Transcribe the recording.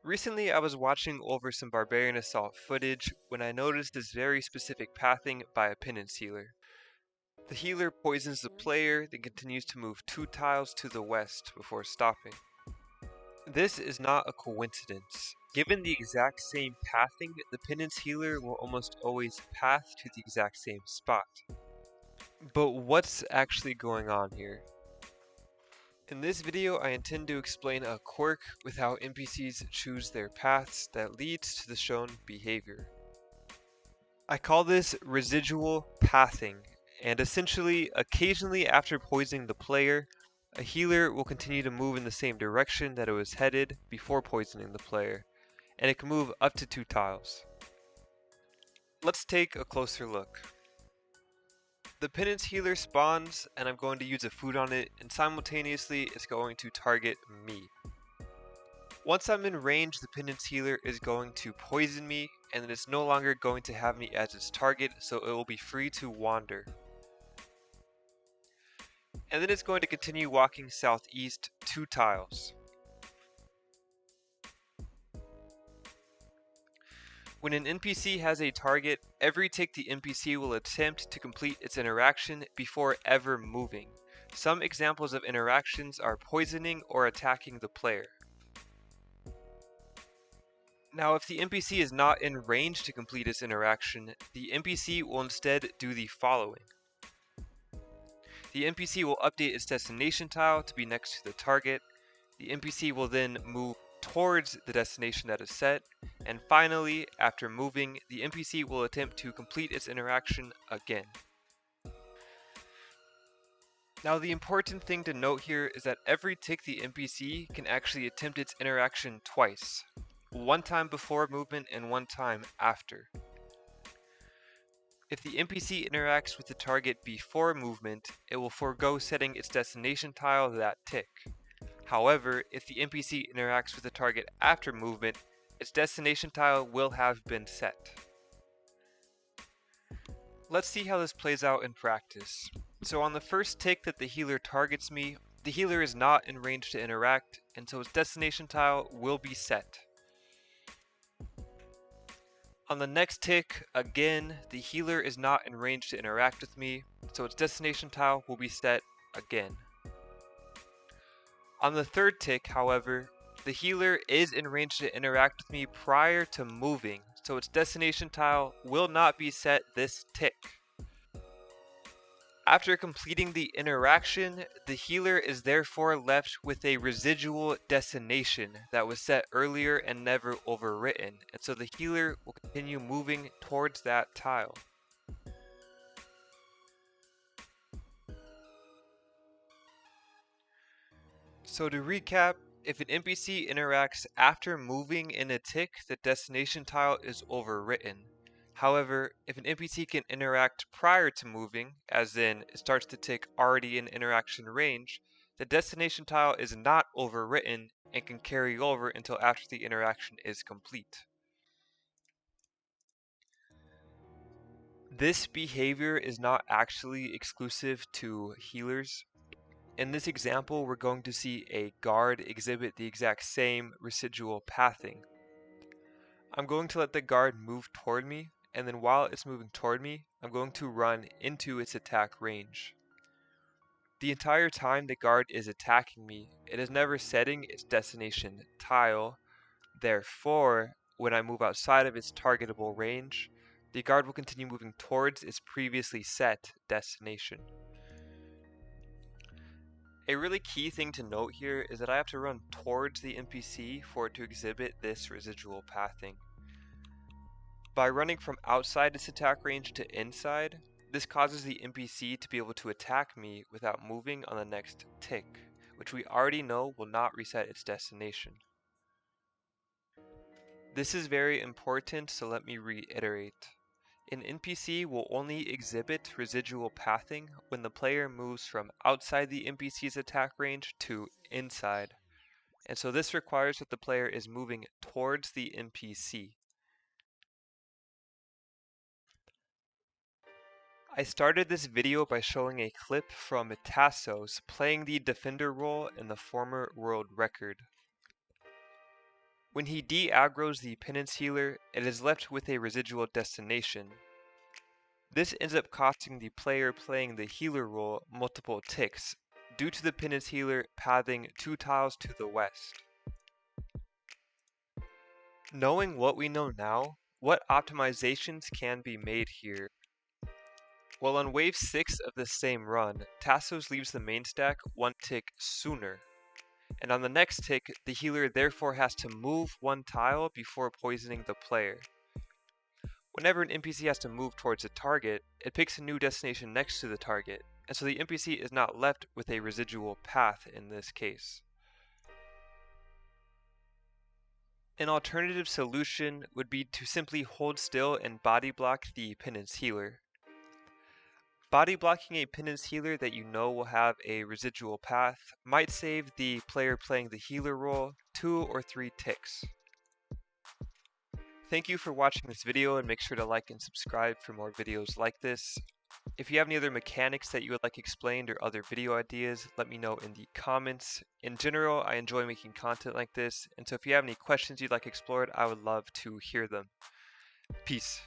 Recently, I was watching over some Barbarian Assault footage when I noticed this very specific pathing by a Penance healer. The healer poisons the player, then continues to move 2 tiles to the west before stopping. This is not a coincidence. Given the exact same pathing, the Penance healer will almost always path to the exact same spot. But what's actually going on here? In this video, I intend to explain a quirk with how NPCs choose their paths that leads to the shown behavior. I call this residual pathing, and essentially, occasionally after poisoning the player, a healer will continue to move in the same direction that it was headed before poisoning the player, and it can move up to 2 tiles. Let's take a closer look. The Penance healer spawns, and I'm going to use a food on it, and simultaneously it's going to target me. Once I'm in range, the Penance healer is going to poison me, and then it's no longer going to have me as its target, so it will be free to wander. And then it's going to continue walking southeast 2 tiles. When an NPC has a target, every tick the NPC will attempt to complete its interaction before ever moving. Some examples of interactions are poisoning or attacking the player. Now, if the NPC is not in range to complete its interaction, the NPC will instead do the following. The NPC will update its destination tile to be next to the target. The NPC will then move towards the destination that is set, and finally, after moving, the NPC will attempt to complete its interaction again. Now, the important thing to note here is that every tick the NPC can actually attempt its interaction twice. One time before movement and one time after. If the NPC interacts with the target before movement, it will forego setting its destination tile that tick. However, if the NPC interacts with the target after movement, its destination tile will have been set. Let's see how this plays out in practice. So on the first tick that the healer targets me, the healer is not in range to interact, and so its destination tile will be set. On the next tick, again, the healer is not in range to interact with me, so its destination tile will be set again. On the third tick, however, the healer is in range to interact with me prior to moving, so its destination tile will not be set this tick. After completing the interaction, the healer is therefore left with a residual destination that was set earlier and never overwritten, and so the healer will continue moving towards that tile. So to recap, if an NPC interacts after moving in a tick, the destination tile is overwritten. However, if an NPC can interact prior to moving, as in it starts the tick already in interaction range, the destination tile is not overwritten and can carry over until after the interaction is complete. This behavior is not actually exclusive to healers. In this example, we're going to see a guard exhibit the exact same residual pathing. I'm going to let the guard move toward me, and then while it's moving toward me, I'm going to run into its attack range. The entire time the guard is attacking me, it is never setting its destination tile. Therefore, when I move outside of its targetable range, the guard will continue moving towards its previously set destination. A really key thing to note here is that I have to run towards the NPC for it to exhibit this residual pathing. By running from outside its attack range to inside, this causes the NPC to be able to attack me without moving on the next tick, which we already know will not reset its destination. This is very important, so let me reiterate. An NPC will only exhibit residual pathing when the player moves from outside the NPC's attack range to inside, and so this requires that the player is moving towards the NPC. I started this video by showing a clip from Tassos playing the defender role in the former world record. When he de-aggroes the Penance healer, it is left with a residual destination. This ends up costing the player playing the healer role multiple ticks, due to the Penance healer pathing 2 tiles to the west. Knowing what we know now, what optimizations can be made here? Well, on wave 6 of this same run, Tassos leaves the main stack 1 tick sooner, and on the next tick, the healer therefore has to move 1 tile before poisoning the player. Whenever an NPC has to move towards a target, it picks a new destination next to the target, and so the NPC is not left with a residual path in this case. An alternative solution would be to simply hold still and body block the Penance healer. Body blocking a Penance healer that you know will have a residual path might save the player playing the healer role 2 or 3 ticks. Thank you for watching this video, and make sure to like and subscribe for more videos like this. If you have any other mechanics that you would like explained or other video ideas, let me know in the comments. In general, I enjoy making content like this, and so if you have any questions you'd like explored, I would love to hear them. Peace.